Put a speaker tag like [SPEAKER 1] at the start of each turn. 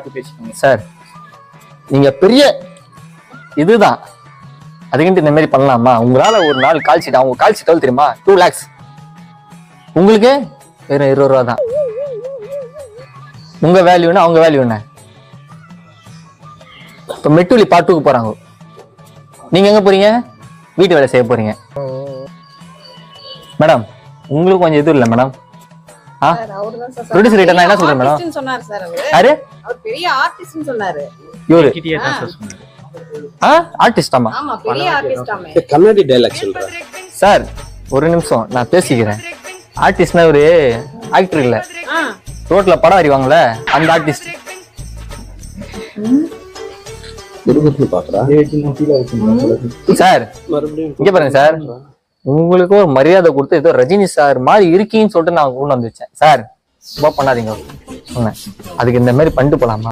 [SPEAKER 1] பார்த்து பேசிக்கோங்க
[SPEAKER 2] சார். நீங்க பெரிய இதுதான், அதுக்கிட்டு இந்த மாதிரி பண்ணலாமா? உங்களால ஒரு நாள் கால் ஷீட், அவங்க கால் ஷீட் எவ்வளவு தெரியுமா? 2 lakhs. உங்களுக்கு வெறும் 20 ரூபா தான். உங்க வேல்யூனா அவங்க வேல்யூ என்ன? இப்ப மெட்டுலி பார்ட் 2க்கு போறாங்க, நீங்க எங்க போறீங்க? வீட்டு வேலை செய்ய போறீங்க. மேடம் உங்களுக்கு கொஞ்சம் இது இல்லை மேடம்? ப்ரொடியூசர் கிட்ட நான் என்ன சொல்றேன் மேடம்?
[SPEAKER 3] சொன்னாரு சார்
[SPEAKER 2] யாரு?
[SPEAKER 3] அவர் பெரிய ஆர்டிஸ்ட்னு சொன்னாரு.
[SPEAKER 2] இவரு
[SPEAKER 1] கிட்டயே தான் சார் சொன்னாரு.
[SPEAKER 2] ஆர்டிஸ்டாமா?
[SPEAKER 3] ஆமா பெரிய ஆர்டிஸ்டாமே.
[SPEAKER 4] கண்ணாடி டைலாக் சொல்றேன்
[SPEAKER 2] சார். ஒரு நிமிஷம் நான் பேசிக்கிறேன். ஆர்டிஸ்ட்னா ஒரு ஆக்டர் இல்ல, ரோட்ல படம் வரைவாங்கல்ல அந்த ஆர்டிஸ்ட். சார் இங்க பாருங்க சார், உங்களுக்கு ஒரு மரியாதை கொடுத்து ஏதோ ரஜினி சார் மாதிரி இருக்கீன்னு சொல்லிட்டு நான் கொண்டு வந்து வச்சேன் சார். ரொம்ப பண்ணாதீங்க சொன்னேன். அதுக்கு இந்த மாதிரி பண்ணிட்டு போலாமா?